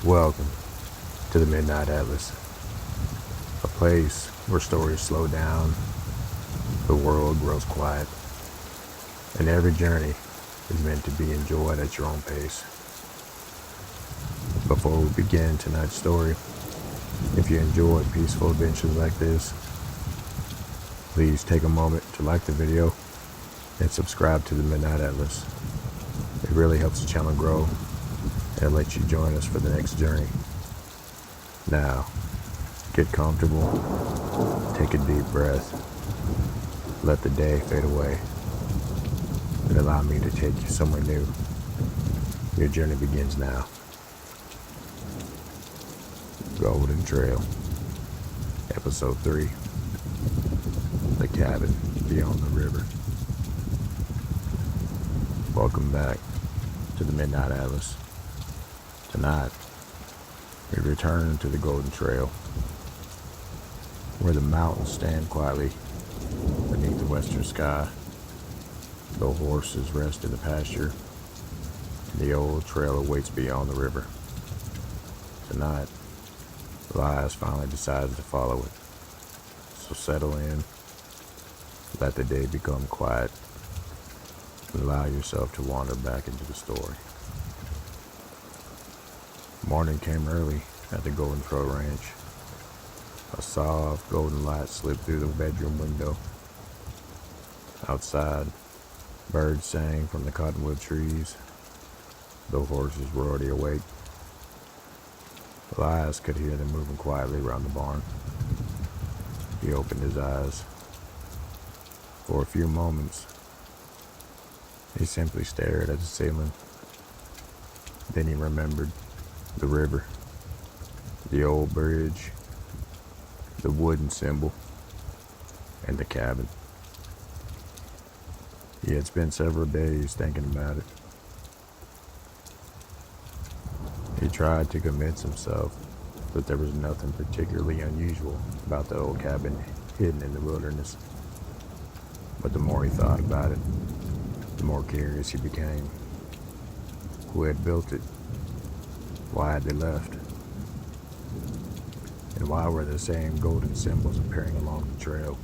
Welcome to the Midnight Atlas, a place where stories slow down, the world grows quiet, and every journey is meant to be enjoyed at your own pace. Before we begin tonight's story, if you enjoy peaceful adventures like this, please take a moment to like the video and subscribe to the Midnight Atlas. It really helps the channel grow and lets you join us for the next journey. Now, get comfortable, take a deep breath, let the day fade away, and allow me to take you somewhere new. Your journey begins now. Golden Trail, Episode 3, The Cabin Beyond the River. Welcome back to the Midnight Atlas. Tonight, we return to the Golden Trail, where the mountains stand quietly beneath the western sky. The horses rest in the pasture, and the old trail awaits beyond the river. Tonight, Elias finally decided to follow it. So settle in, let the day become quiet, and allow yourself to wander back into the story. Morning came early at the Golden Trail Ranch. A soft golden light slipped through the bedroom window. Outside, birds sang from the cottonwood trees. The horses were already awake. Elias could hear them moving quietly around the barn. He opened his eyes. For a few moments, he simply stared at the ceiling. Then he remembered the river, the old bridge, the wooden symbol, and the cabin. He had spent several days thinking about it. He tried to convince himself that there was nothing particularly unusual about the old cabin hidden in the wilderness. But the more he thought about it, the more curious he became. Who had built it? Why had they left? And why were the same golden symbols appearing along the trail?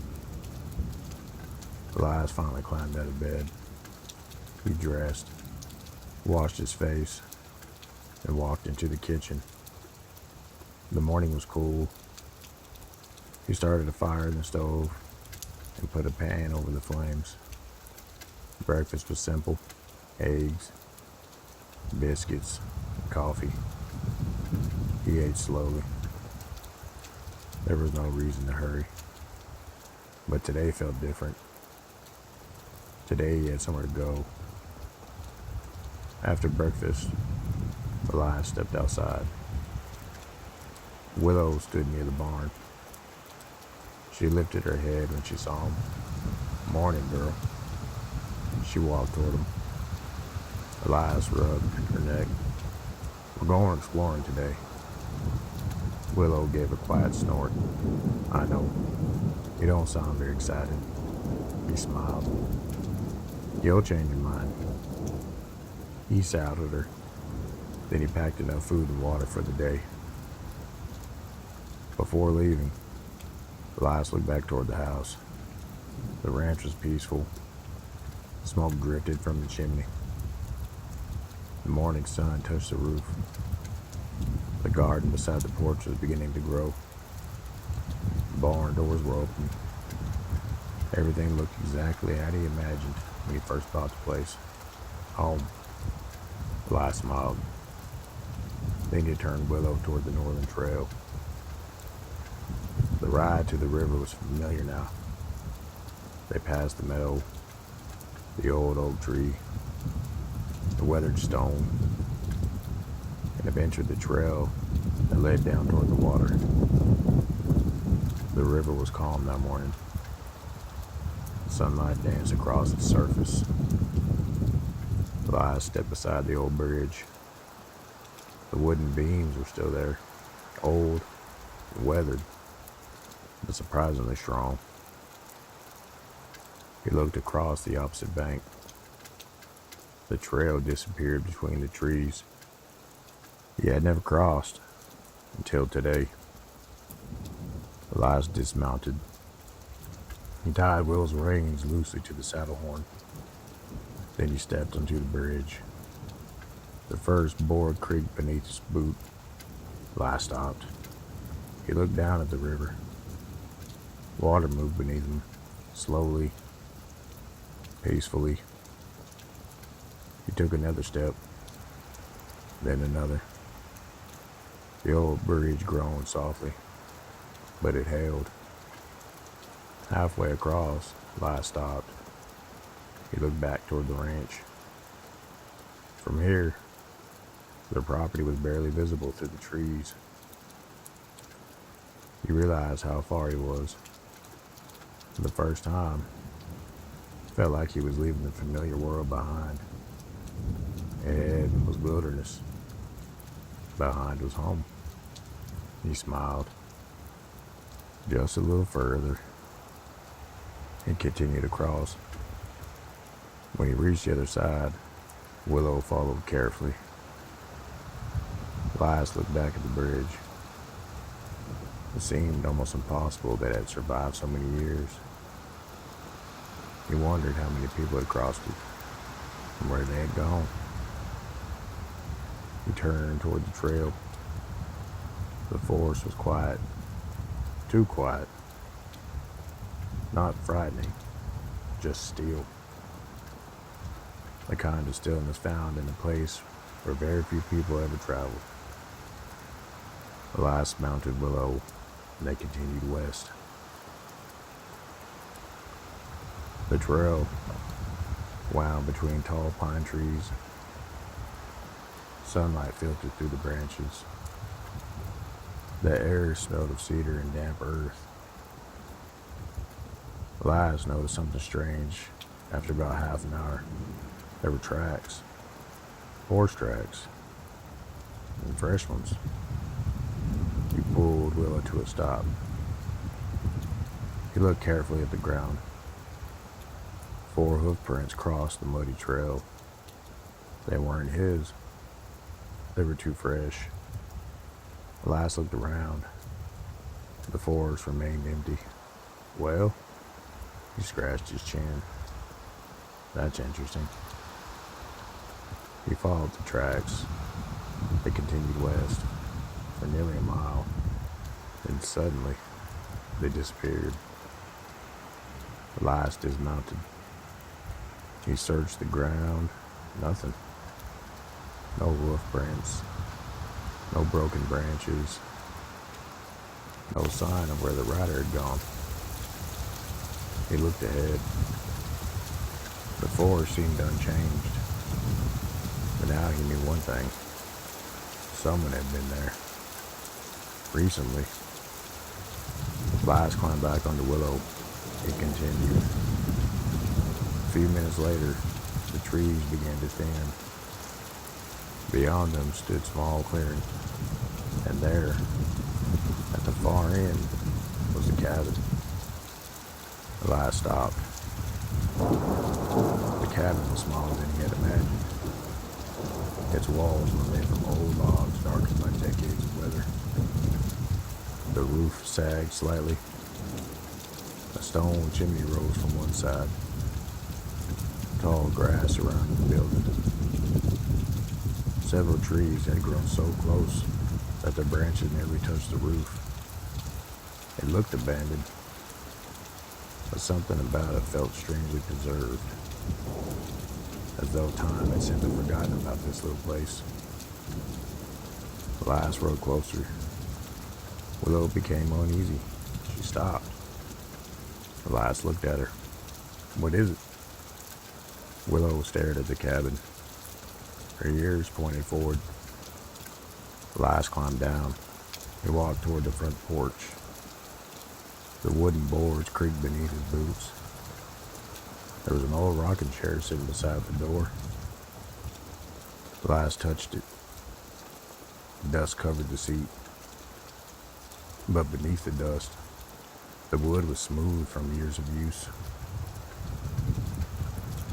Elias finally climbed out of bed. He dressed, washed his face, and walked into the kitchen. The morning was cool. He started a fire in the stove and put a pan over the flames. Breakfast was simple: eggs, biscuits, coffee. He ate slowly. There was no reason to hurry. But today felt different. Today he had somewhere to go. After breakfast, Elias stepped outside. Willow stood near the barn. She lifted her head when she saw him. "Morning, girl." She walked toward him. Elias rubbed her neck. "We're going exploring today." Willow gave a quiet snort. "I know. You don't sound very excited." He smiled. "You'll change your mind." He saluted her. Then he packed enough food and water for the day. Before leaving, Elias looked back toward the house. The ranch was peaceful. Smoke drifted from the chimney. The morning sun touched the roof. The garden beside the porch was beginning to grow. The barn doors were open. Everything looked exactly how he imagined when he first bought the place. Home. Elias smiled. Then he turned Willow toward the northern trail. The ride to the river was familiar now. They passed the meadow, the old oak tree, the weathered stone, and have entered the trail that led down toward the water. The river was calm that morning. Sunlight danced across its surface. Elias stepped beside the old bridge. The wooden beams were still there, old and weathered, but surprisingly strong. He looked across the opposite bank. The trail disappeared between the trees. he had never crossed until today. Elias dismounted. He tied Will's reins loosely to the saddle horn. Then he stepped onto the bridge. The first board creaked beneath his boot. Elias stopped. He looked down at the river. Water moved beneath him, slowly, peacefully. He took another step, then another. The old bridge groaned softly, but it held. Halfway across, Elias stopped. He looked back toward the ranch. From here, their property was barely visible through the trees. He realized how far he was. For the first time, it felt like he was leaving the familiar world behind. Ahead was wilderness. Behind was home. He smiled. Just a little further. He continued across. When he reached the other side, Willow followed carefully. Elias looked back at the bridge. It seemed almost impossible that it had survived so many years. He wondered how many people had crossed it and where they had gone. He turned toward the trail. The forest was quiet. Too quiet. Not frightening, just still. The kind of stillness found in a place where very few people ever traveled. Elias mounted Willow, and they continued west. The trail wound between tall pine trees. Sunlight filtered through the branches. The air smelled of cedar and damp earth. Elias noticed something strange. After about half an hour, there were tracks. Horse tracks. And fresh ones. He pulled Willow to a stop. He looked carefully at the ground. 4 hoof prints crossed the muddy trail. They weren't his. They were too fresh. Elias looked around. The forest remained empty. Well, he scratched his chin. That's interesting. He followed the tracks. They continued west for nearly a mile. Then suddenly, they disappeared. Elias dismounted. He searched the ground. Nothing. No hoof prints. No broken branches. No sign of where the rider had gone. He looked ahead. The forest seemed unchanged. But now he knew one thing. Someone had been there. Recently. Elias climbed back onto Willow. It continued. A few minutes later, the trees began to thin. Beyond them stood small clearing. And there, at the far end, was a cabin. Elias stopped. The cabin was smaller than he had imagined. Its walls were made from old logs darkened by decades of weather. The roof sagged slightly. A stone chimney rose from one side. Tall grass surrounded the building. Several trees had grown so close that their branches nearly touched the roof. It looked abandoned, but something about it felt strangely preserved, as though time had simply forgotten about this little place. Elias rode closer. Willow became uneasy. She stopped. Elias looked at her. "What is it?" Willow stared at the cabin. Her ears pointed forward. Elias climbed down. He walked toward the front porch. The wooden boards creaked beneath his boots. There was an old rocking chair sitting beside the door. Elias touched it. Dust covered the seat. But beneath the dust, the wood was smooth from years of use.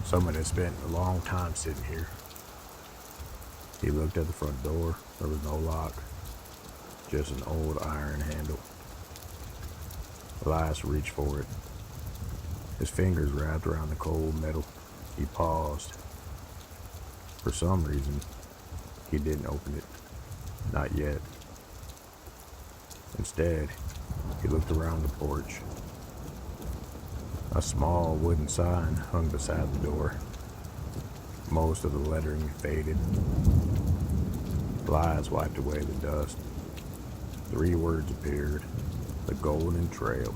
Someone had spent a long time sitting here. He looked at the front door. There was no lock, just an old iron handle. Elias reached for it. His fingers wrapped around the cold metal. He paused. For some reason, he didn't open it. Not yet. Instead, he looked around the porch. A small wooden sign hung beside the door. Most of the lettering faded. Elias wiped away the dust. 3 words appeared. The Golden Trail.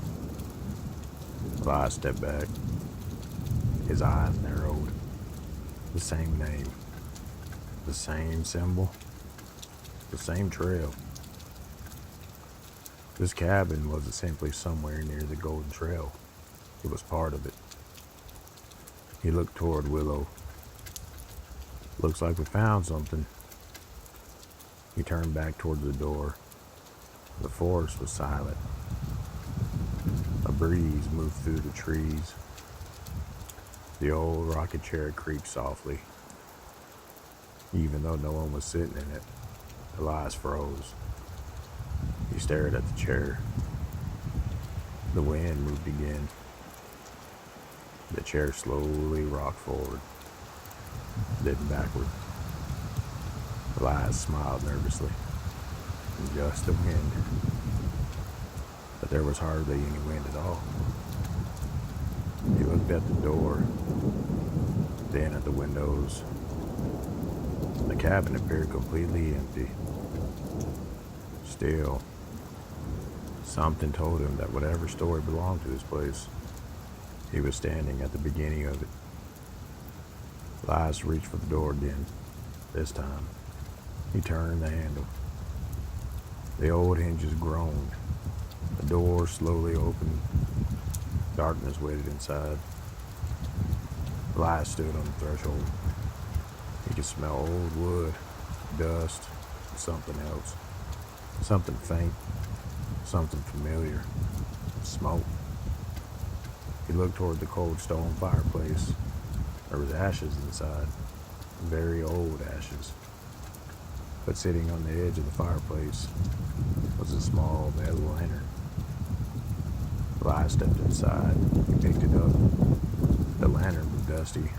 Elias stepped back. His eyes narrowed. The same name. The same symbol. The same trail. This cabin wasn't simply somewhere near the Golden Trail. It was part of it. He looked toward Willow. Looks like we found something. He turned back towards the door. The forest was silent. A breeze moved through the trees. The old rocking chair creaked softly. Even though no one was sitting in it, Elias froze. He stared at the chair. The wind moved again. The chair slowly rocked forward, then backward. Elias smiled nervously. Just the wind. But there was hardly any wind at all. He looked at the door, then at the windows. The cabin appeared completely empty. Still, something told him that whatever story belonged to this place, he was standing at the beginning of it. Elias reached for the door again. This time, he turned the handle. The old hinges groaned. The door slowly opened. Darkness waited inside. Elias stood on the threshold. He could smell old wood, dust, and something else. Something faint, something familiar. Smoke. He looked toward the cold stone fireplace. There was ashes inside, very old ashes. But sitting on the edge of the fireplace was a small metal lantern. Elias stepped inside. He picked it up. The lantern was dusty,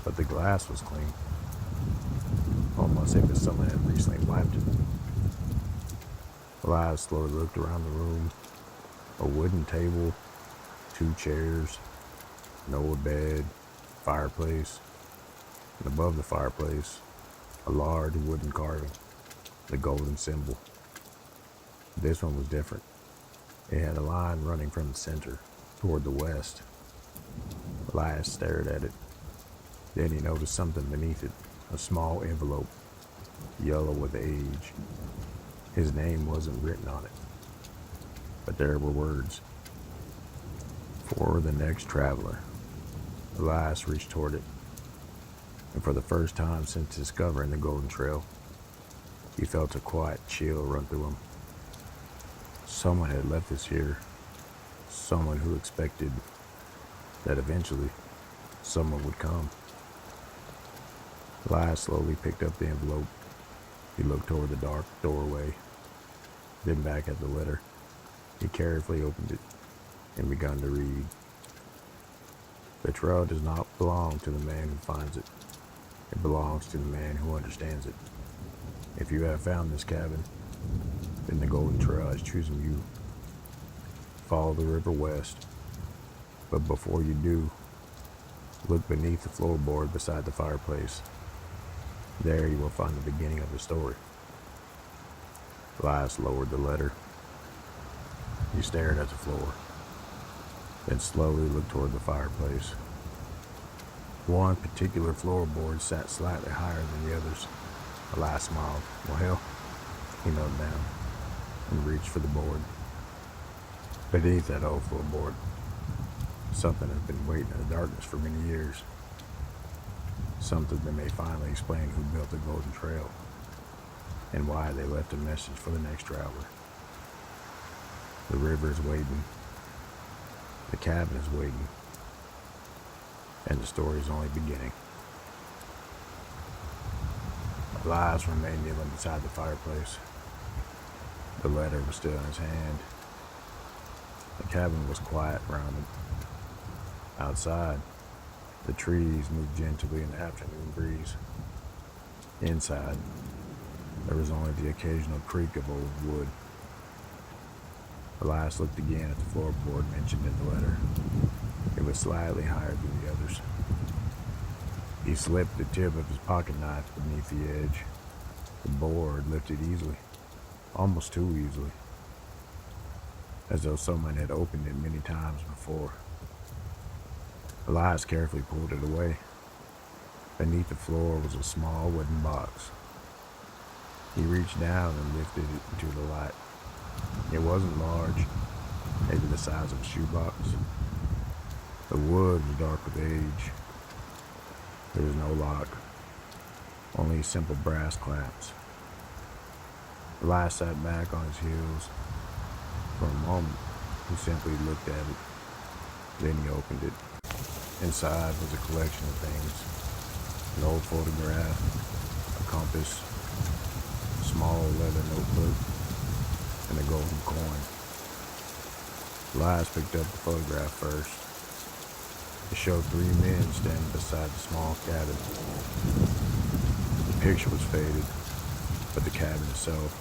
but the glass was clean. Almost as if someone had recently wiped it. Elias slowly looked around the room. A wooden table, 2 chairs, an old bed, fireplace, and above the fireplace, a large wooden carving, the golden symbol. This one was different. It had a line running from the center toward the west. Elias stared at it. Then he noticed something beneath it, a small envelope, yellow with age. His name wasn't written on it, but there were words. For the next traveler. Elias reached toward it, and for the first time since discovering the Golden Trail, he felt a quiet chill run through him. Someone had left us here. Someone who expected that eventually someone would come. Elias slowly picked up the envelope. He looked toward the dark doorway, then back at the letter. He carefully opened it and began to read. The trail does not belong to the man who finds it. It belongs to the man who understands it. If you have found this cabin, then the Golden Trail has chosen you. Follow the river west. But before you do, look beneath the floorboard beside the fireplace. There you will find the beginning of the story. Elias lowered the letter. He stared at the floor, then slowly looked toward the fireplace. One particular floorboard sat slightly higher than the others. Elias smiled. Well, he knelt down and reached for the board. Beneath that old floorboard, something had been waiting in the darkness for many years. Something that may finally explain who built the Golden Trail and why they left a message for the next traveler. The river is waiting. The cabin is waiting. And the story is only beginning. Elias remained kneeling beside the fireplace. The letter was still in his hand. The cabin was quiet around him. Outside, the trees moved gently in the afternoon breeze. Inside, there was only the occasional creak of old wood. Elias looked again at the floorboard mentioned in the letter. It was slightly higher than the others. He slipped the tip of his pocket knife beneath the edge. The board lifted easily, almost too easily, as though someone had opened it many times before. Elias carefully pulled it away. Beneath the floor was a small wooden box. He reached down and lifted it into the light. It wasn't large, maybe the size of a shoebox. The wood was dark with age. There was no lock, only simple brass clamps. Elias sat back on his heels. For a moment, he simply looked at it. Then he opened it. Inside was a collection of things. An old photograph, a compass, a small leather notebook, and a golden coin. Elias picked up the photograph first. It showed 3 men standing beside the small cabin. The picture was faded, but the cabin itself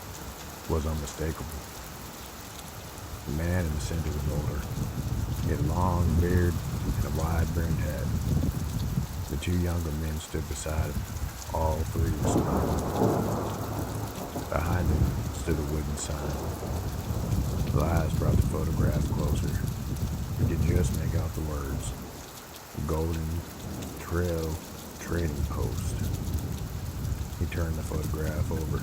was unmistakable. The man in the center was older. He had a long beard and a wide-brimmed hat. The 2 younger men stood beside him. All 3 were smiling. Behind him stood a wooden sign. Elias brought the photograph closer. He could just make out the words. Golden Trail Trading Post. He turned the photograph over.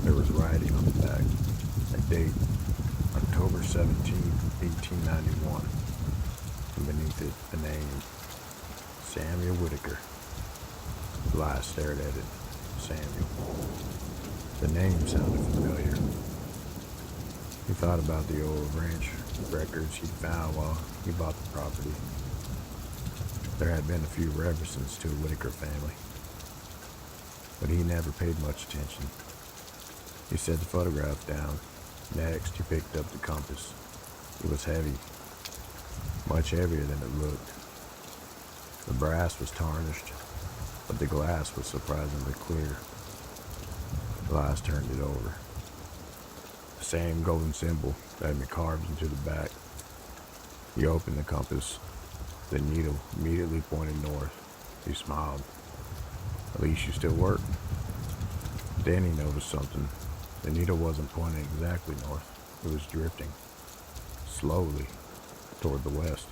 There was writing on the back. A date, October 17, 1891. And beneath it, a name, Samuel Whitaker. Elias stared at it. Samuel. The name sounded familiar. He thought about the old ranch records he'd found while he bought the property. There had been a few references to the Whitaker family, but he never paid much attention. He set the photograph down. Next, he picked up the compass. It was heavy, much heavier than it looked. The brass was tarnished, but the glass was surprisingly clear. Elias turned it over. The same golden symbol that had been carved into the back. He opened the compass. The needle immediately pointed north. He smiled. At least you still work. Then he noticed something. The needle wasn't pointing exactly north. It was drifting, slowly, toward the west.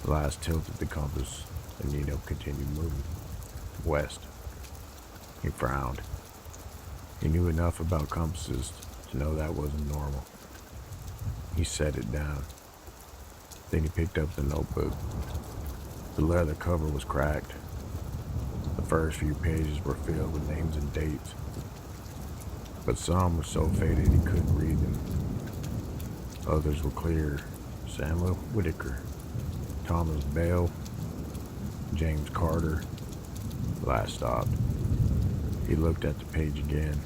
Elias tilted the compass. The needle continued moving, west. He frowned. He knew enough about compasses to know that wasn't normal. He set it down. Then he picked up the notebook. The leather cover was cracked. The first few pages were filled with names and dates, but some were so faded he couldn't read them. Others were clear. Samuel Whitaker, Thomas Bell, James Carter. Elias stopped. He looked at the page again.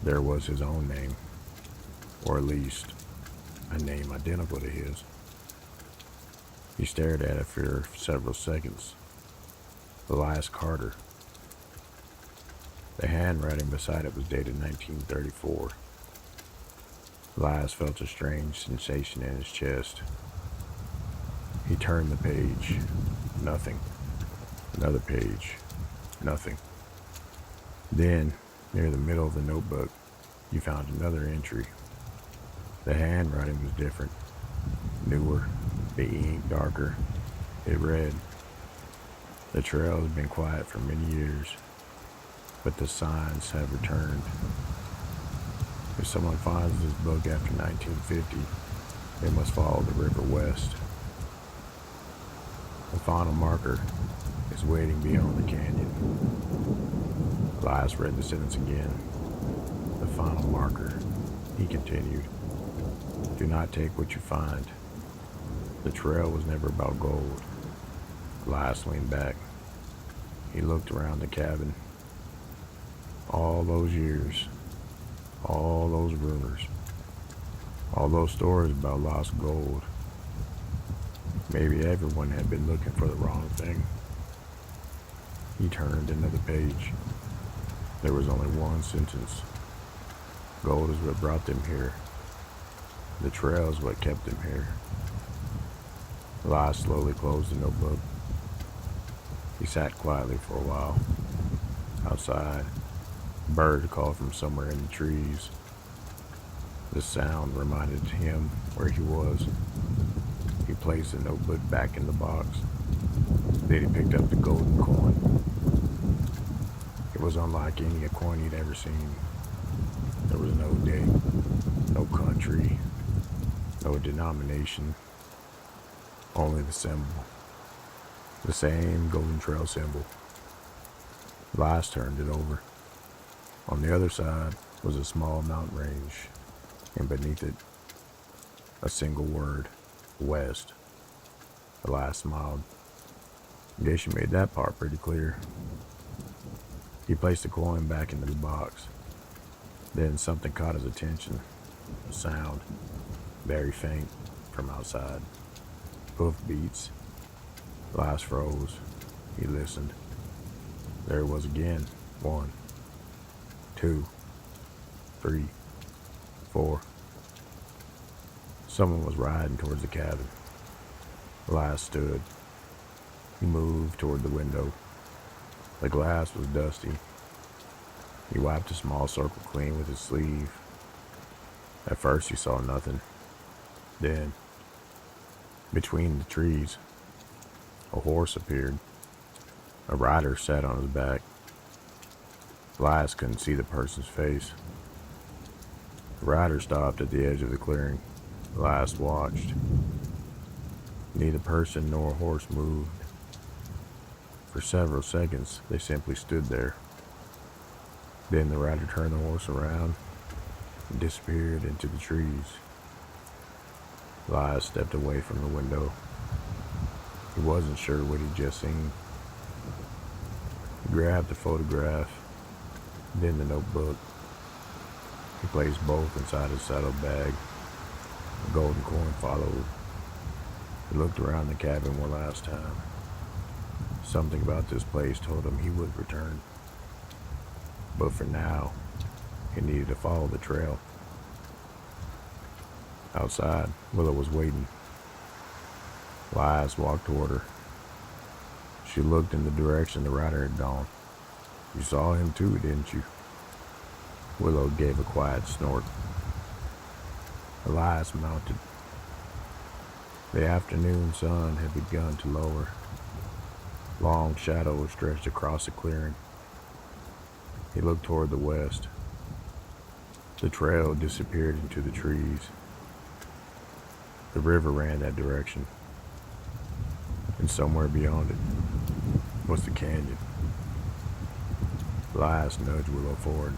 There was his own name, or at least a name identical to his. He stared at it for several seconds. Elias Carter. The handwriting beside it was dated 1934. Elias felt a strange sensation in his chest. He turned the page. Nothing. Another page. Nothing. Then, near the middle of the notebook, you found another entry. The handwriting was different, newer, the ink darker. It read, "The trail has been quiet for many years, but the signs have returned. If someone finds this book after 1950, they must follow the river west. The final marker is waiting beyond the canyon." Elias read the sentence again. "The final marker," he continued. "Do not take what you find. The trail was never about gold." Elias leaned back. He looked around the cabin. All those years, all those rumors, all those stories about lost gold. Maybe everyone had been looking for the wrong thing. He turned another page. There was only one sentence. Gold is what brought them here. The trail is what kept them here. Elias slowly closed the notebook. He sat quietly for a while. Outside, a bird called from somewhere in the trees. The sound reminded him where he was. He placed the notebook back in the box. Then he picked up the golden coin. It was unlike any coin he'd ever seen. There was no date, no country, no denomination, only the symbol. The same Golden Trail symbol. Elias turned it over. On the other side was a small mountain range, and beneath it, a single word, West. Elias smiled. Guess you made that part pretty clear. He placed the coin back into the box. Then something caught his attention. A sound, very faint, from outside. Hoof beats. Elias froze. He listened. There it was again. 1, 2, 3, 4. Someone was riding towards the cabin. Elias stood. He moved toward the window. The glass was dusty. He wiped a small circle clean with his sleeve. At first he saw nothing. Then, between the trees, a horse appeared. A rider sat on his back. Elias couldn't see the person's face. The rider stopped at the edge of the clearing. Elias watched. Neither person nor horse moved. For several seconds, they simply stood there. Then the rider turned the horse around and disappeared into the trees. Elias stepped away from the window. He wasn't sure what he'd just seen. He grabbed the photograph, then the notebook. He placed both inside his saddlebag. The golden coin followed. He looked around the cabin one last time. Something about this place told him he would return. But for now, he needed to follow the trail. Outside, Willow was waiting. Elias walked toward her. She looked in the direction the rider had gone. You saw him too, didn't you? Willow gave a quiet snort. Elias mounted. The afternoon sun had begun to lower. Long shadows stretched across the clearing. He looked toward the west. The trail disappeared into the trees. The river ran that direction. And somewhere beyond it was the canyon. Elias nudged Willow forward.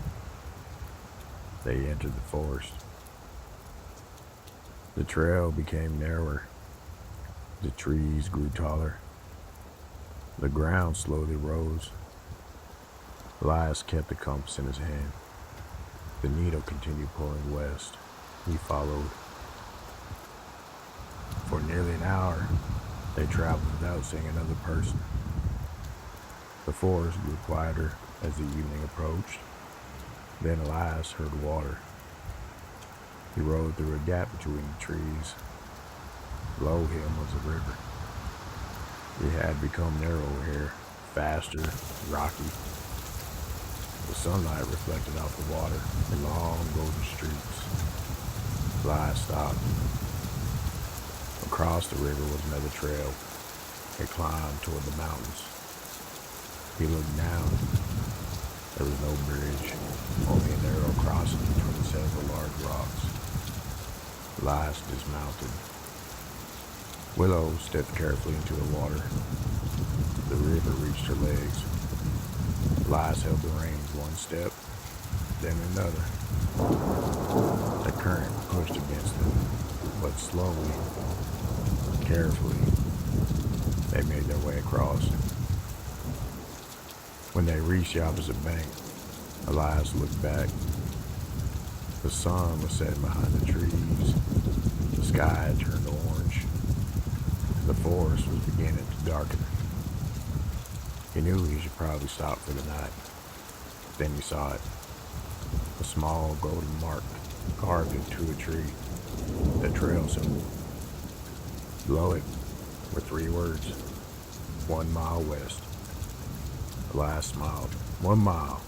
They entered the forest. The trail became narrower. The trees grew taller. The ground slowly rose. Elias kept the compass in his hand. The needle continued pulling west. He followed. For nearly an hour, they traveled without seeing another person. The forest grew quieter as the evening approached. Then Elias heard water. He rode through a gap between the trees. Below him was a river. It had become narrower here, faster, rocky. The sunlight reflected off the water in long golden streaks. Elias stopped. Across the river was another trail. It climbed toward the mountains. He looked down. There was no bridge, only a narrow crossing between several large rocks. Elias dismounted. Willow stepped carefully into the water. The river reached her legs. Elias held the reins one step, then another. The current pushed against them, but slowly, carefully, they made their way across. When they reached the opposite bank, Elias looked back. The sun was setting behind the trees. The sky had turned orange. The forest was beginning to darken. He knew he should probably stop for the night. Then he saw it. A small golden mark carved into a tree. The trail symbol. Below it were 3 words. 1 mile west. Elias smiled. 1 mile.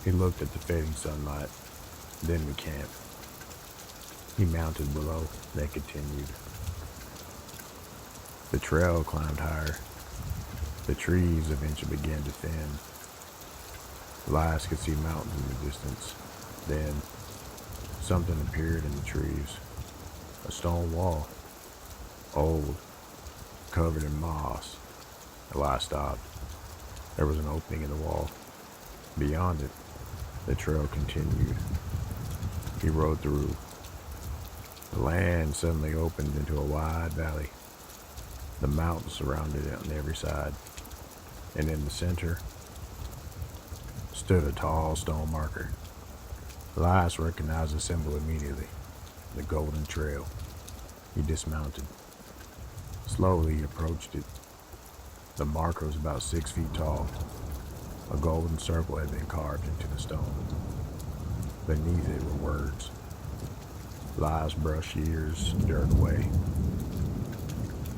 He looked at the fading sunlight, then the camp. He mounted below, then continued. The trail climbed higher. The trees eventually began to thin. Elias could see mountains in the distance. Then, something appeared in the trees. A stone wall. Old, covered in moss. Elias stopped. There was an opening in the wall. Beyond it, the trail continued. He rode through. The land suddenly opened into a wide valley. The mountains surrounded it on every side. And in the center stood a tall stone marker. Elias recognized the symbol immediately. The golden trail. He dismounted. Slowly he approached it. The marker was about 6 feet tall. A golden circle had been carved into the stone. Beneath it were words. Elias brushed years dirt away.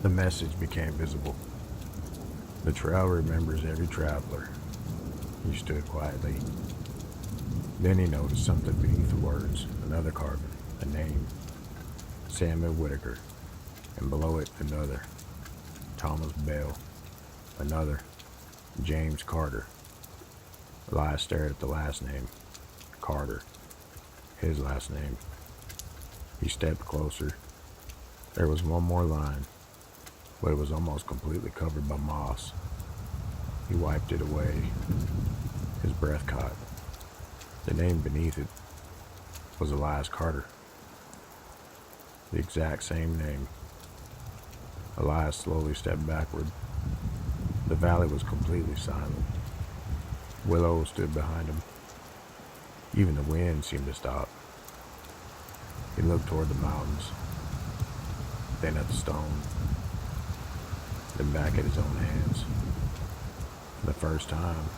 The message became visible. The trail remembers every traveler. He stood quietly. Then he noticed something beneath the words. Another carving. A name. Samuel Whitaker. And below it another. Thomas Bell. Another. James Carter. Elias stared at the last name. Carter. His last name. He stepped closer. There was one more line, but it was almost completely covered by moss. He wiped it away. His breath caught. The name beneath it was Elias Carter. The exact same name. Elias slowly stepped backward. The valley was completely silent. Willows stood behind him. Even the wind seemed to stop. He looked toward the mountains, then at the stone, then back at his own hands. For the first time,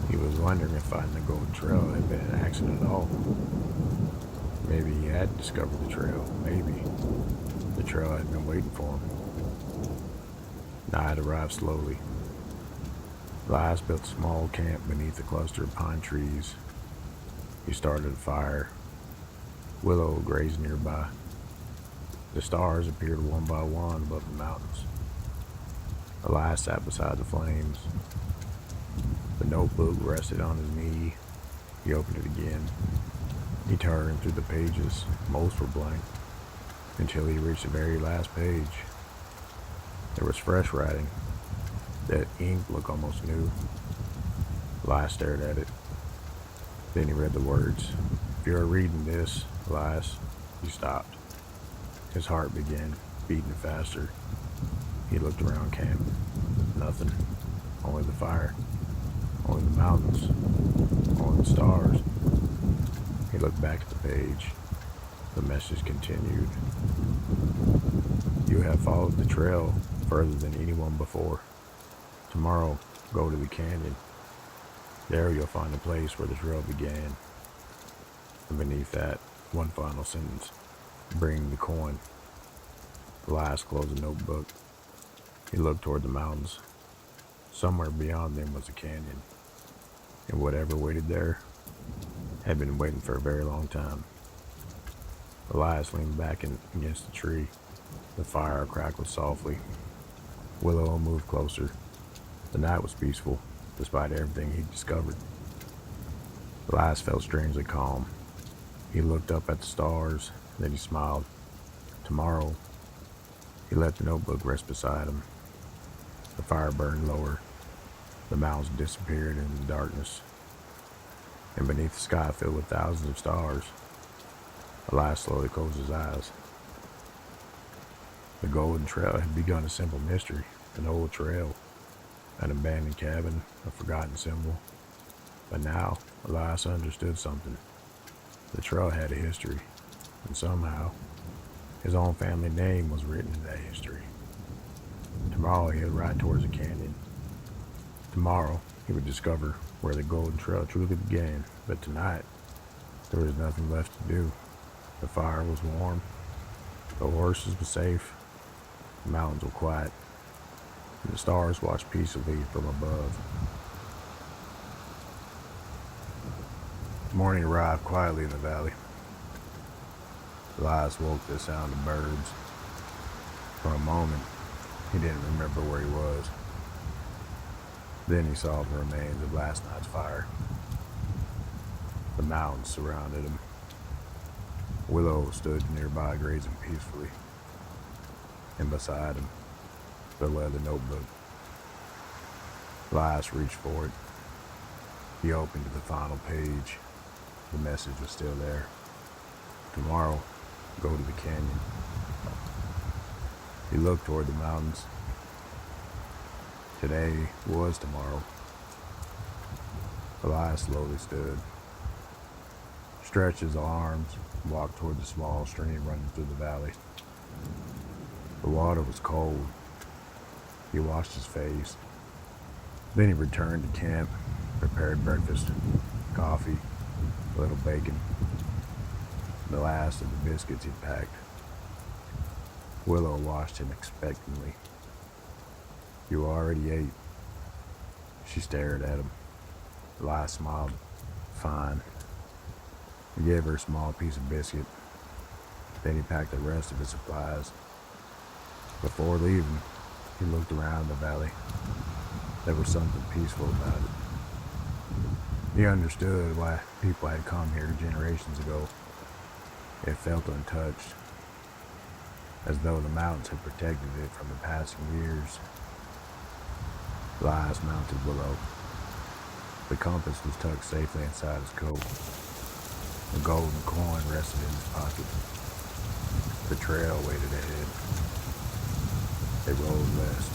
he was wondering if finding the golden trail had been an accident at all. Maybe he had discovered the trail. Maybe the trail had been waiting for him. Night arrived slowly. Elias built a small camp beneath a cluster of pine trees. He started a fire. Willow grazed nearby. The stars appeared one by one above the mountains. Elias sat beside the flames. The notebook rested on his knee. He opened it again. He turned through the pages. Most were blank, until he reached the very last page. There was fresh writing. That ink looked almost new. Elias stared at it. Then he read the words. If you are reading this, Elias, he stopped. His heart began beating faster. He looked around camp. Nothing. Only the fire. Only the mountains. Only the stars. He looked back at the page. The message continued. You have followed the trail further than anyone before. Tomorrow, go to the canyon. There you'll find the place where the trail began. And beneath that, one final sentence. Bring the coin. Elias closed the notebook. He looked toward the mountains. Somewhere beyond them was a canyon. And whatever waited there had been waiting for a very long time. Elias leaned back against the tree. The fire crackled softly. Willow moved closer. The night was peaceful, despite everything he'd discovered. Elias felt strangely calm. He looked up at the stars, then he smiled. Tomorrow, he let the notebook rest beside him. The fire burned lower. The mountains disappeared in the darkness. And beneath the sky filled with thousands of stars, Elias slowly closed his eyes. The golden trail had begun a simple mystery, an old trail. An abandoned cabin, a forgotten symbol. But now, Elias understood something. The trail had a history, and somehow, his own family name was written in that history. Tomorrow he would ride towards the canyon. Tomorrow he would discover where the golden trail truly began. But tonight, there was nothing left to do. The fire was warm, the horses were safe, the mountains were quiet, and the stars watched peacefully from above. Morning arrived quietly in the valley. Elias woke to the sound of birds. For a moment, he didn't remember where he was. Then he saw the remains of last night's fire. The mountains surrounded him. Willow stood nearby grazing peacefully, and beside him, there lay the notebook. Elias reached for it. He opened to the final page. The message was still there. Tomorrow, go to the canyon. He looked toward the mountains. Today was tomorrow. Elias slowly stood, stretched his arms, and walked toward the small stream running through the valley. The water was cold. He washed his face. Then he returned to camp, prepared breakfast, coffee, a little bacon, the last of the biscuits he'd packed. Willow watched him expectantly. "You already ate." She stared at him. Elias smiled. "Fine." He gave her a small piece of biscuit. Then he packed the rest of his supplies. Before leaving, he looked around the valley. There was something peaceful about it. He understood why people had come here generations ago. It felt untouched, as though the mountains had protected it from the passing years. Elias mounted Willow. The compass was tucked safely inside his coat. The golden coin rested in his pocket. The trail waited ahead. They rode west.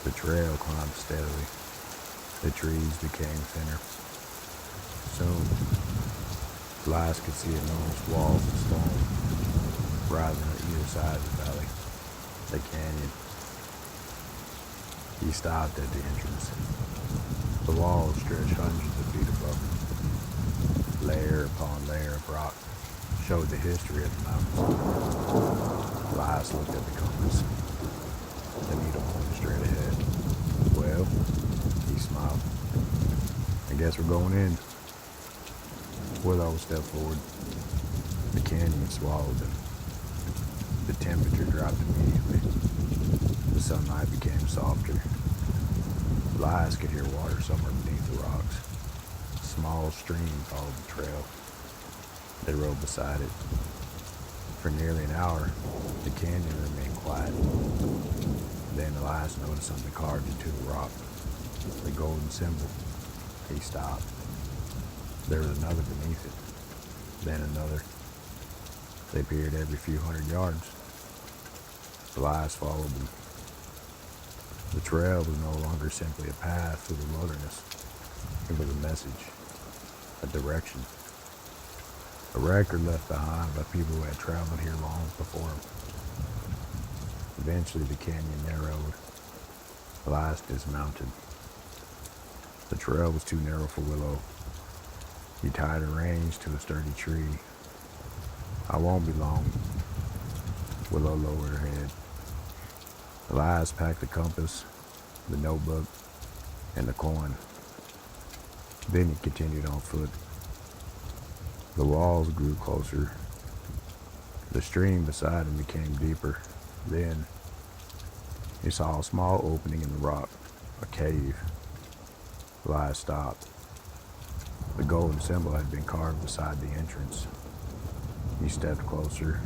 The trail climbed steadily. The trees became thinner. Soon, Elias could see enormous walls of stone rising on either side of the valley. The canyon. He stopped at the entrance. The walls stretched hundreds of feet above him. Layer upon layer of rock showed the history of the mountains. Elias looked at the compass. The needle pointed straight ahead. "Well," he smiled, "I guess we're going in." Willow stepped forward. The canyon swallowed them. The temperature dropped immediately. The sunlight became softer. Elias could hear water somewhere beneath the rocks. A small stream followed the trail. They rode beside it. For nearly an hour, the canyon remained quiet. Then Elias noticed something carved into the rock. The golden symbol. He stopped. There was another beneath it. Then another. They appeared every few hundred yards. Elias followed them. The trail was no longer simply a path through the wilderness. It was a message, a direction, a record left behind by people who had traveled here long before him. Eventually the canyon narrowed. Elias dismounted. The trail was too narrow for Willow. He tied her reins to a sturdy tree. "I won't be long." Willow lowered her head. Elias packed the compass, the notebook, and the coin. Then he continued on foot. The walls grew closer. The stream beside him became deeper. Then he saw a small opening in the rock, a cave. Elias stopped. The golden symbol had been carved beside the entrance. He stepped closer.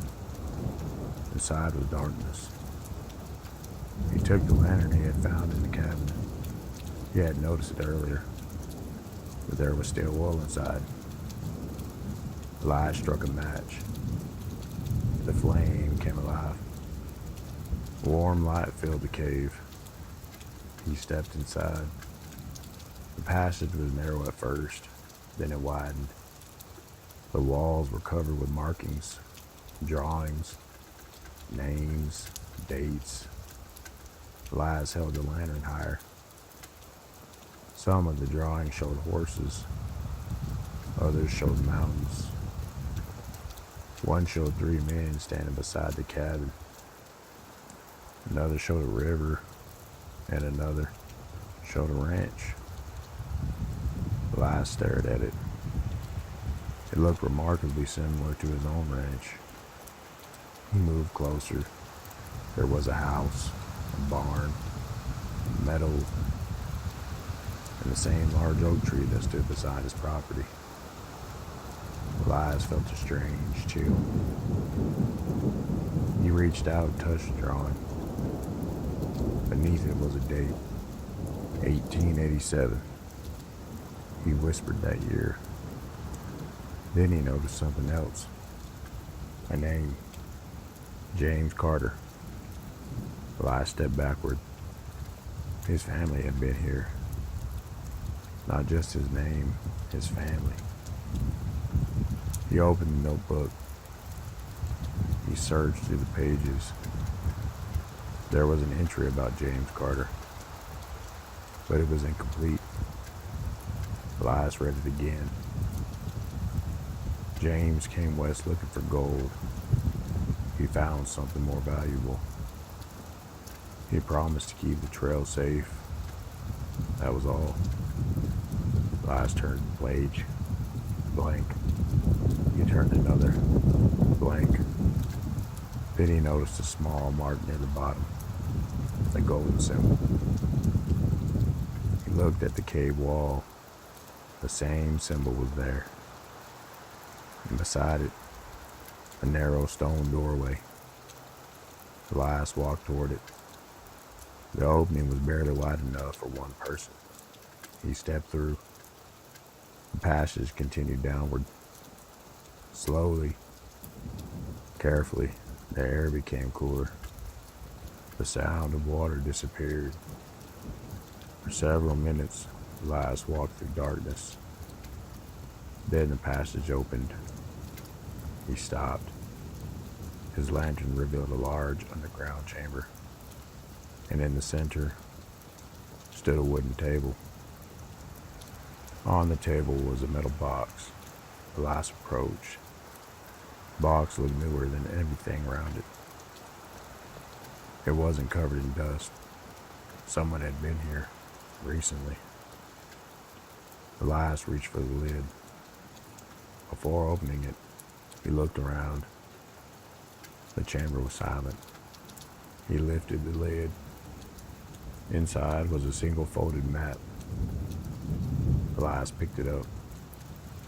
Inside was darkness. He took the lantern he had found in the cabin. He had noticed it earlier, but there was still oil inside. Elias struck a match. The flame came alive. Warm light filled the cave. He stepped inside. The passage was narrow at first, then it widened. The walls were covered with markings, drawings, names, dates. Elias held the lantern higher. Some of the drawings showed horses, others showed mountains. One showed 3 men standing beside the cabin. Another showed a river, and another showed a ranch. Elias stared at it. It looked remarkably similar to his own ranch. He moved closer. There was a house, a barn, meadow, and the same large oak tree that stood beside his property. Elias felt a strange chill. He reached out and touched the drawing. Beneath it was a date, 1887. He whispered that year. Then he noticed something else. A name, James Carter. Elias stepped backward. His family had been here. Not just his name, his family. He opened the notebook. He searched through the pages. There was an entry about James Carter, but it was incomplete. Elias read it again. James came west looking for gold. He found something more valuable. He promised to keep the trail safe. That was all. Elias turned the page. Blank. He turned another. Blank. Then he noticed a small mark near the bottom. A golden symbol. He looked at the cave wall. The same symbol was there. And beside it, a narrow stone doorway. Elias walked toward it. The opening was barely wide enough for one person. He stepped through. The passage continued downward. Slowly, carefully, the air became cooler. The sound of water disappeared. For several minutes, Elias walked through darkness. Then the passage opened. He stopped. His lantern revealed a large underground chamber, and in the center stood a wooden table. On the table was a metal box. Elias approached. The box looked newer than everything around it. It wasn't covered in dust. Someone had been here recently. Elias reached for the lid. Before opening it, he looked around. The chamber was silent. He lifted the lid. Inside was a single folded map. Elias picked it up.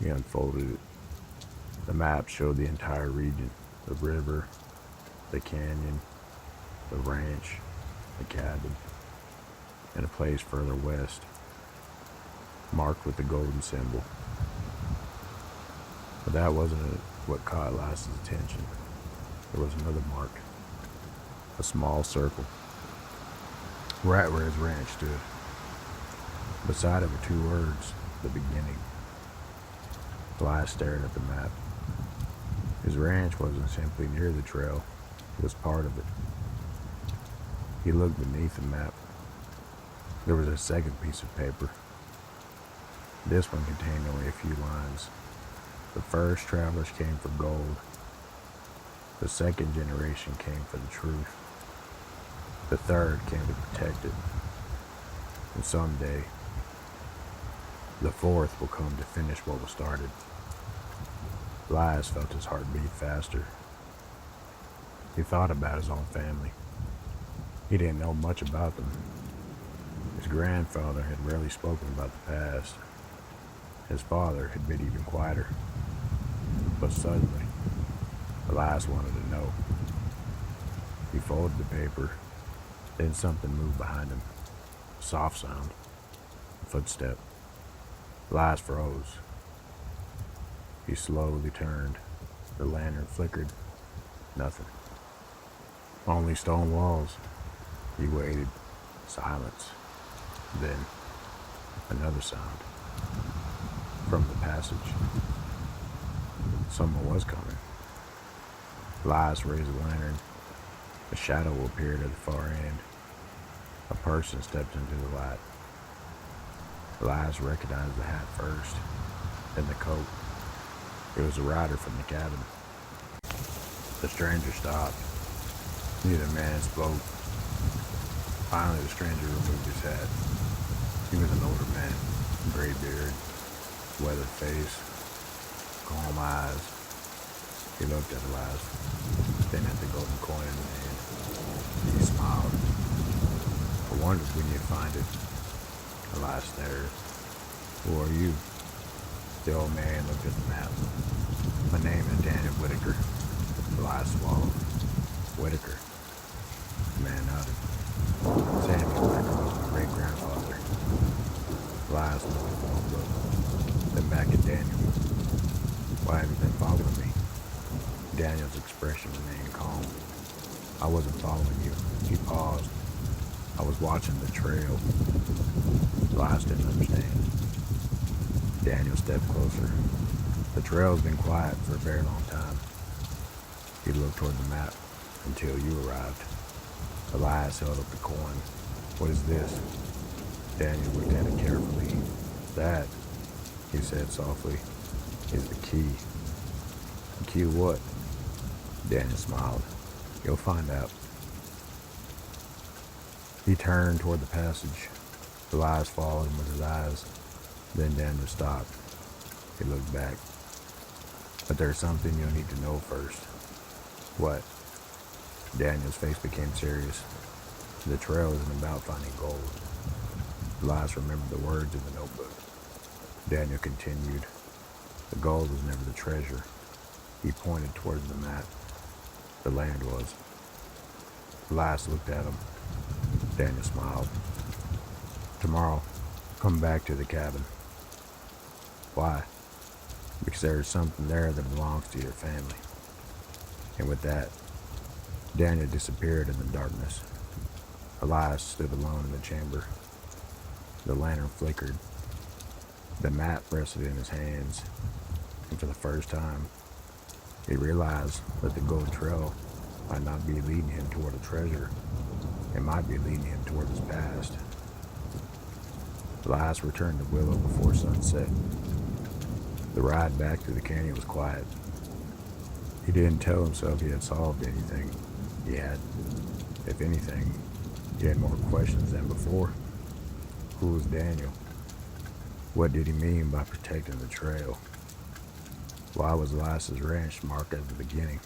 He unfolded it. The map showed the entire region, the river, the canyon, the ranch, the cabin, and a place further west, marked with the golden symbol. But that wasn't what caught Elias' attention. There was another mark, a small circle, right where his ranch stood. Beside it were 2 words, the beginning. Elias stared at the map. His ranch wasn't simply near the trail, it was part of it. He looked beneath the map. There was a second piece of paper. This one contained only a few lines. The first travelers came for gold. The second generation came for the truth. The third came to protect it. And someday, the fourth will come to finish what was started. Elias felt his heart beat faster. He thought about his own family. He didn't know much about them. His grandfather had rarely spoken about the past. His father had been even quieter. But suddenly, Elias wanted to know. He folded the paper. Then something moved behind him. A soft sound. A footstep. Elias froze. He slowly turned. The lantern flickered. Nothing. Only stone walls. He waited. Silence. Then, another sound from the passage. Someone was coming. Elias raised the lantern. A shadow appeared at the far end. A person stepped into the light. Elias recognized the hat first, then the coat. It was a rider from the cabin. The stranger stopped. Neither man spoke. Finally, the stranger removed his hat. He was an older man, gray beard, weathered face, calm eyes. He looked at Elias, then at the golden coin in his hand. He smiled. I wondered when you'd find it. Elias stared. Who are you? The old man looked at the map. My name is Daniel Whitaker. Elias swallowed. Whitaker. The man nodded. Samuel Whitaker was my great-grandfather. Elias looked at the notebook, then back at Daniel. Why have you been following me? Daniel's expression remained calm. I wasn't following you. He paused. I was watching the trail. Elias didn't understand. Daniel stepped closer. The trail's been quiet for a very long time. He looked toward the map until you arrived. Elias held up the coin. What is this? Daniel looked at it carefully. That, he said softly, is the key. The key to what? Daniel smiled. You'll find out. He turned toward the passage. Elias followed him with his eyes. Then Daniel stopped. He looked back. But there's something you'll need to know first. What? Daniel's face became serious. The trail isn't about finding gold. Elias remembered the words in the notebook. Daniel continued. The gold was never the treasure. He pointed toward the map. The land was. Elias looked at him. Daniel smiled. Tomorrow, come back to the cabin. Why? Because there is something there that belongs to your family. And with that, Daniel disappeared in the darkness. Elias stood alone in the chamber. The lantern flickered. The map rested in his hands, and for the first time, he realized that the gold trail might not be leading him toward a treasure. It might be leading him toward his past. Elias returned to Willow before sunset. The ride back through the canyon was quiet. He didn't tell himself he had solved anything. He had, if anything, he had more questions than before. Who was Daniel? What did he mean by protecting the trail? Why was Elias's ranch marked at the beginning?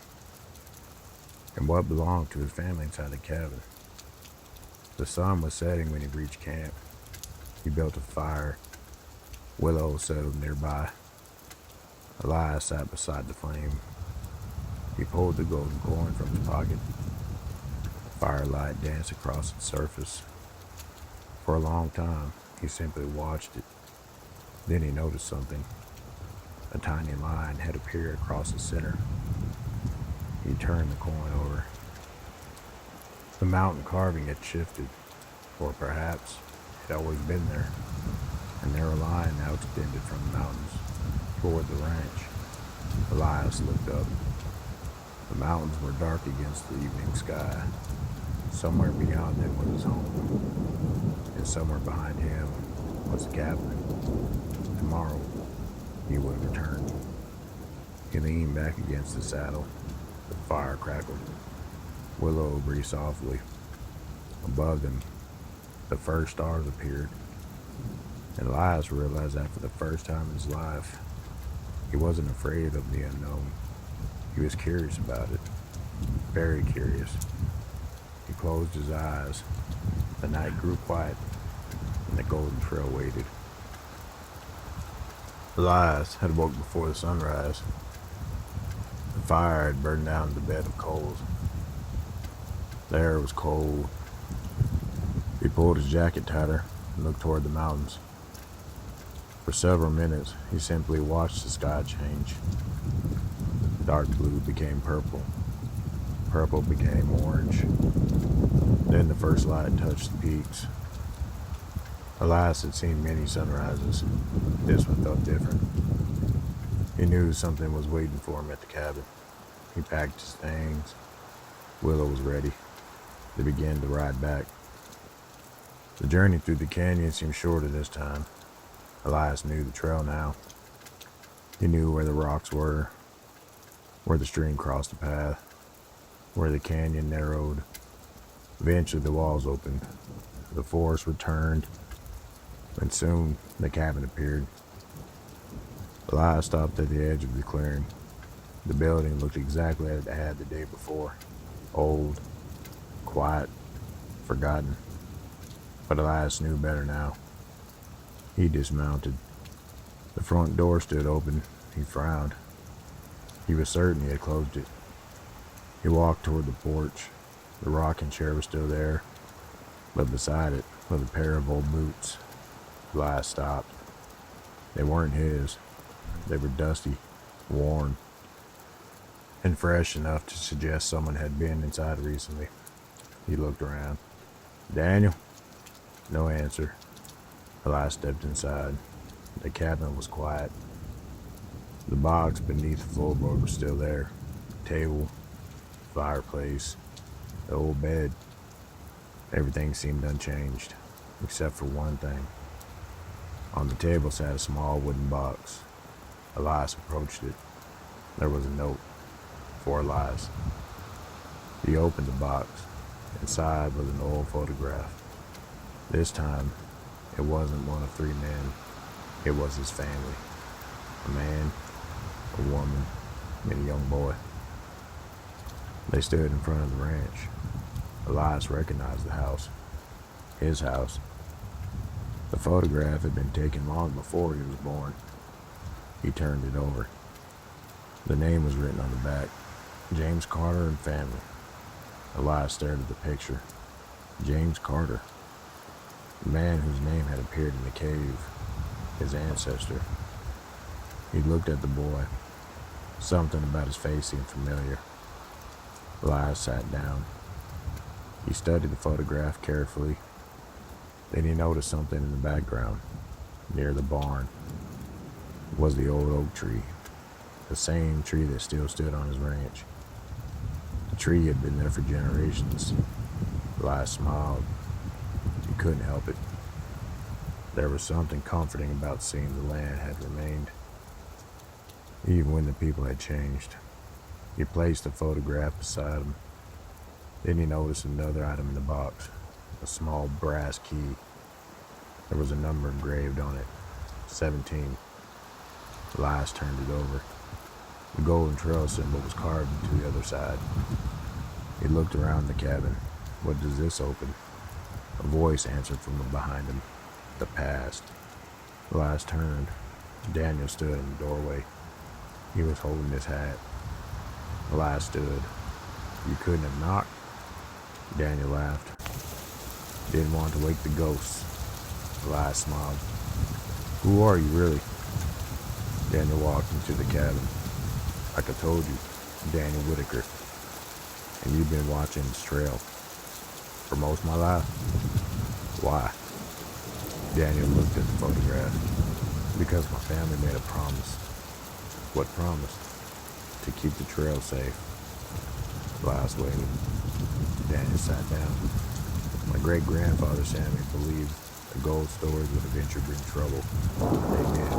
And what belonged to his family inside the cabin? The sun was setting when he reached camp. He built a fire. Willow settled nearby. Elias sat beside the flame. He pulled the golden coin from his pocket. Firelight danced across its surface. For a long time, he simply watched it. Then he noticed something. A tiny line had appeared across the center. He turned the coin over. The mountain carving had shifted, or perhaps it had always been there. A narrow line now extended from the mountains toward the ranch. Elias looked up. The mountains were dark against the evening sky. Somewhere beyond them was his home, and somewhere behind him was the cabin. Tomorrow, he would return. He leaned back against the saddle. The fire crackled. Willow breathed softly. Above them, the first stars appeared. And Elias realized that for the first time in his life, he wasn't afraid of the unknown. He was curious about it. Very curious. He closed his eyes. The night grew quiet, and the golden trail waited. Elias had woke before the sunrise. The fire had burned down the bed of coals. The air was cold. He pulled his jacket tighter and looked toward the mountains. For several minutes, he simply watched the sky change. Dark blue became purple. Purple became orange. Then the first light touched the peaks. Elias had seen many sunrises. This one felt different. He knew something was waiting for him at the cabin. He packed his things. Willow was ready. They began to ride back. The journey through the canyon seemed shorter this time. Elias knew the trail now. He knew where the rocks were, where the stream crossed the path, where the canyon narrowed. Eventually the walls opened. The forest returned, and soon the cabin appeared. Elias stopped at the edge of the clearing. The building looked exactly as it had the day before. Old, quiet, forgotten. But Elias knew better now. He dismounted. The front door stood open. He frowned. He was certain he had closed it. He walked toward the porch. The rocking chair was still there, but beside it was a pair of old boots. Elias stopped. They weren't his. They were dusty, worn, and fresh enough to suggest someone had been inside recently. He looked around. "Daniel?" No answer. Elias stepped inside. The cabin was quiet. The box beneath the floorboard was still there. Table, fireplace, the old bed. Everything seemed unchanged, except for one thing. On the table sat a small wooden box. Elias approached it. There was a note for Elias. He opened the box. Inside was an old photograph. This time, it wasn't one of three men. It was his family. A man, a woman, and a young boy. They stood in front of the ranch. Elias recognized the house. His house. The photograph had been taken long before he was born. He turned it over. The name was written on the back. James Carter and family. Elias stared at the picture. James Carter. The man whose name had appeared in the cave. His ancestor. He looked at the boy. Something about his face seemed familiar. Elias sat down. He studied the photograph carefully. Then he noticed something in the background. Near the barn was the old oak tree. The same tree that still stood on his ranch. The tree had been there for generations. Elias smiled. He couldn't help it. There was something comforting about seeing the land had remained, even when the people had changed. He placed the photograph beside him. Then he noticed another item in the box, a small brass key. There was a number engraved on it, 17. Elias turned it over. The golden trail symbol was carved into the other side. He looked around the cabin. "What does this open?" A voice answered from behind him. "The past." Elias turned. Daniel stood in the doorway. He was holding his hat. Elias stood. "You couldn't have knocked?" Daniel laughed. "Didn't want to wake the ghosts." Elias smiled. "Who are you, really?" Daniel walked into the cabin. "Like I told you, Daniel Whitaker. And you've been watching this trail for most of my life?" "Why?" Daniel looked at the photograph. "Because my family made a promise." "What promise?" "To keep the trail safe." Elias waited. Daniel sat down. "My great-grandfather Sammy believed the gold stories would eventually bring trouble. They did."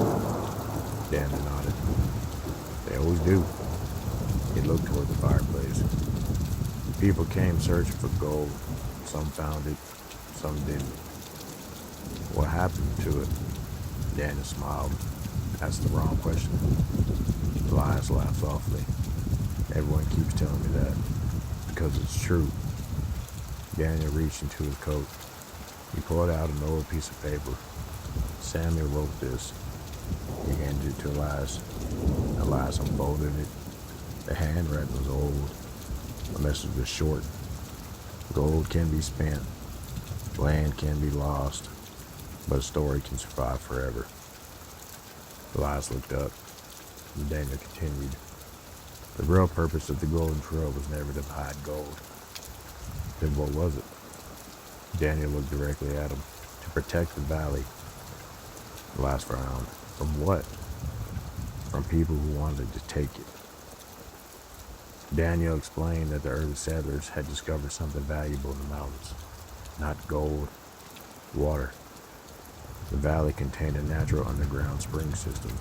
Daniel nodded. "They always do." He looked toward the fireplace. People came searching for gold. Some found it, some didn't. "What happened to it?" Daniel smiled. "That's the wrong question." Elias laughed softly. "Everyone keeps telling me that, because it's true." Daniel reached into his coat. He pulled out an old piece of paper. "Samuel wrote this." He handed it to Elias. Elias unfolded it. The handwriting was old. The message was short. "Gold can be spent. Land can be lost. But a story can survive forever." Elias looked up. Daniel continued. "The real purpose of the Golden Trail was never to hide gold." "Then what was it?" Daniel looked directly at him. "To Protect the valley. Elias frowned. From what? From people who wanted to take it. Daniel explained that the early settlers had discovered something valuable in the mountains. Not gold, water. The valley contained a natural underground spring system.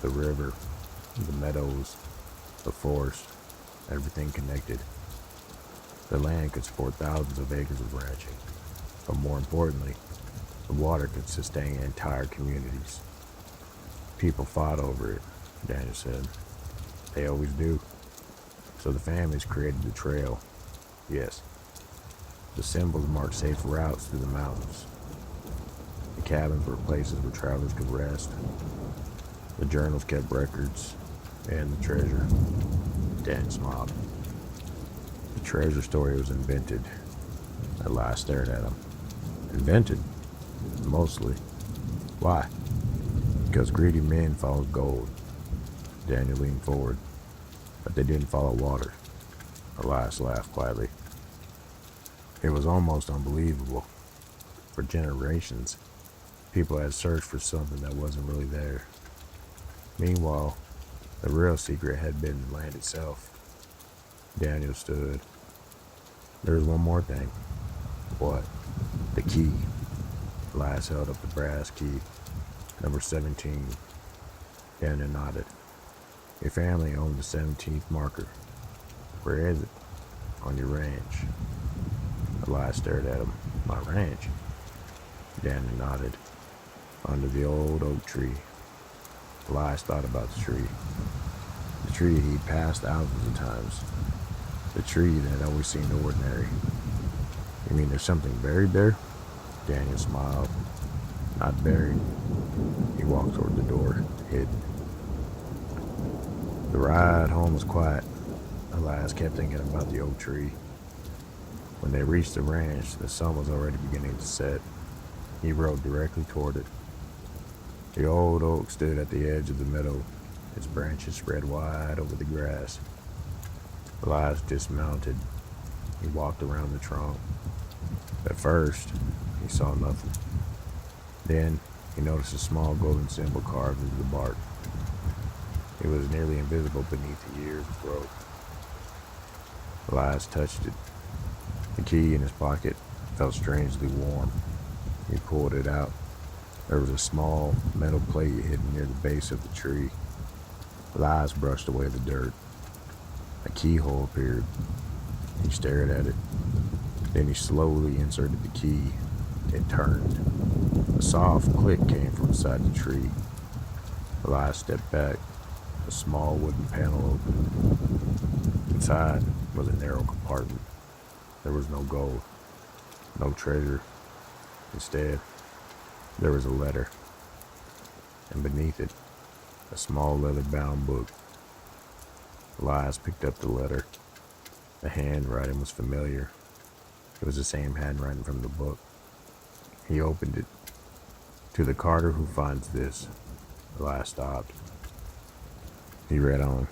The river, the meadows, the forest, everything connected. The land could support thousands of acres of ranching, but more importantly, the water could sustain entire communities. People fought over it, Daniel said. They always do. So the families created the trail. Yes. The symbols marked safe routes through the mountains. The cabins were places where travelers could rest. The journals kept records, and the treasure. Dan smiled. The treasure story was invented. Elias stared at him. Invented? Mostly. Why? Because greedy men followed gold. Daniel leaned forward. But they didn't follow water. Elias laughed quietly. It was almost unbelievable. For generations, people had searched for something that wasn't really there. Meanwhile, the real secret had been the land itself. Daniel stood. There was one more thing. What? The key. Elias held up the brass key. Number 17. Daniel nodded. Your family owned the 17th marker. Where is it? On your ranch. Elias stared at him. My ranch? Daniel nodded. Under the old oak tree. Elias thought about the tree. The tree he'd passed thousands of times. The tree that had always seemed ordinary. You mean there's something buried there? Daniel smiled. Not buried. He walked toward the door, hidden. The ride home was quiet. Elias kept thinking about the oak tree. When they reached the ranch, the sun was already beginning to set. He rode directly toward it. The old oak stood at the edge of the meadow, its branches spread wide over the grass. Elias dismounted. He walked around the trunk. At first, he saw nothing. Then, he noticed a small golden symbol carved into the bark. It was nearly invisible beneath the years of growth. Elias touched it. The key in his pocket felt strangely warm. He pulled it out. There was a small metal plate hidden near the base of the tree. Elias brushed away the dirt. A keyhole appeared. He stared at it. Then he slowly inserted the key. It turned. A soft click came from inside the tree. Elias stepped back. A small wooden panel opened. Inside was a narrow compartment. There was no gold, no treasure. Instead, there was a letter, and beneath it, a small leather-bound book. Elias picked up the letter. The handwriting was familiar. It was the same handwriting from the book. He opened it. To the carter who finds this. Elias stopped. He read on.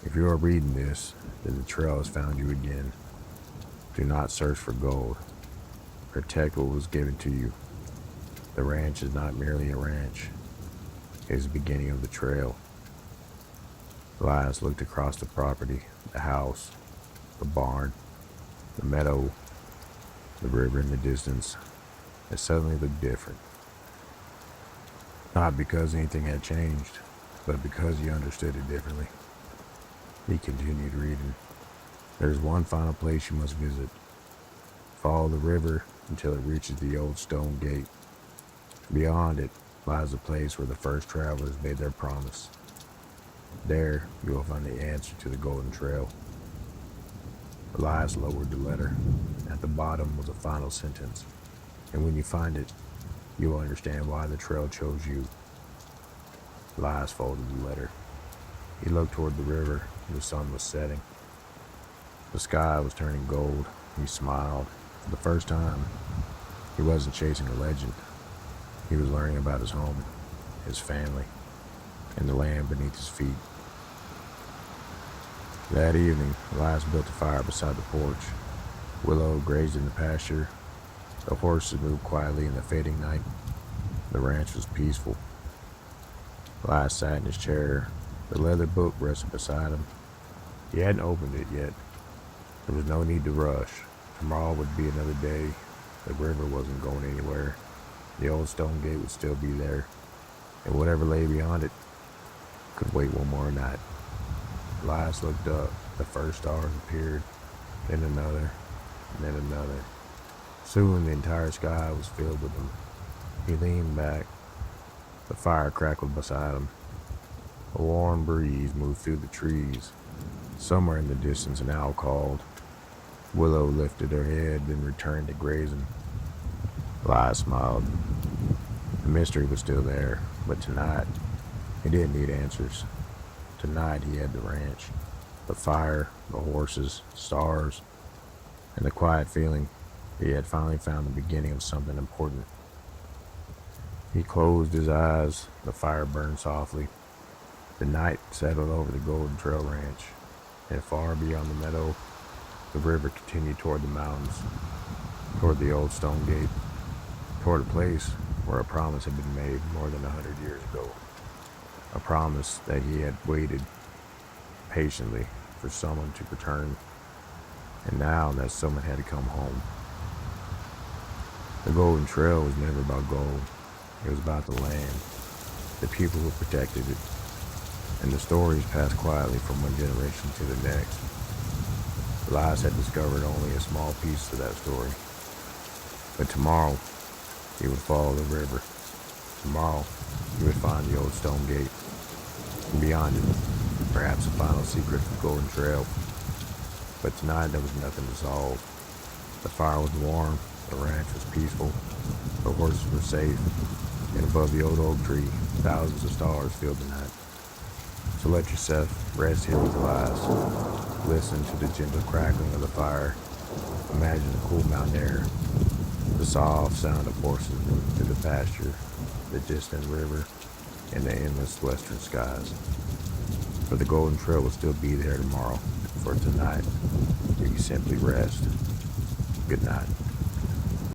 If you are reading this, then the trail has found you again. Do not search for gold. Protect what was given to you. The ranch is not merely a ranch. It is the beginning of the trail. Elias looked across the property, the house, the barn, the meadow, the river in the distance. It suddenly looked different. Not because anything had changed, but because he understood it differently. He continued reading. There's one final place you must visit. Follow the river until it reaches the old stone gate. Beyond it lies the place where the first travelers made their promise. There you will find the answer to the golden trail. Elias lowered the letter. At the bottom was a final sentence. And when you find it, you will understand why the trail chose you. Elias folded the letter. He looked toward the river. The sun was setting. The sky was turning gold. He smiled. For the first time, he wasn't chasing a legend. He was learning about his home, his family, and the land beneath his feet. That evening, Elias built a fire beside the porch. Willow grazed in the pasture. The horses moved quietly in the fading night. The ranch was peaceful. Elias sat in his chair. The leather book rested beside him. He hadn't opened it yet. There was no need to rush. Tomorrow would be another day. The river wasn't going anywhere. The old stone gate would still be there, and whatever lay beyond it could wait one more night. Elias looked up. The first stars appeared, then another, and then another. Soon the entire sky was filled with them. He leaned back. The fire crackled beside him. A warm breeze moved through the trees. Somewhere in the distance an owl called. Willow lifted her head, then returned to grazing. Elias smiled. The mystery was still there, but tonight, he didn't need answers. Tonight he had the ranch, the fire, the horses, stars, and the quiet feeling he had finally found the beginning of something important. He closed his eyes. The fire burned softly. The night settled over the Golden Trail Ranch, and far beyond the meadow, the river continued toward the mountains, toward the old stone gate, toward a place where a promise had been made more than 100 years ago. A promise that he had waited patiently for someone to return, and now that someone had to come home. The Golden Trail was never about gold. It was about the land, the people who protected it, and the stories passed quietly from one generation to the next. Elias had discovered only a small piece of that story. But tomorrow, he would follow the river. Tomorrow, he would find the old stone gate. And beyond it, perhaps a final secret of the Golden Trail. But tonight, there was nothing to solve. The fire was warm, the ranch was peaceful, the horses were safe, and above the old oak tree, thousands of stars filled the night. So let yourself rest here with Elias. Listen to the gentle crackling of the fire. Imagine the cool mountain air, the soft sound of horses moving through the pasture, the distant river, and the endless western skies. For the Golden Trail will still be there tomorrow. For tonight, you can simply rest. Good night.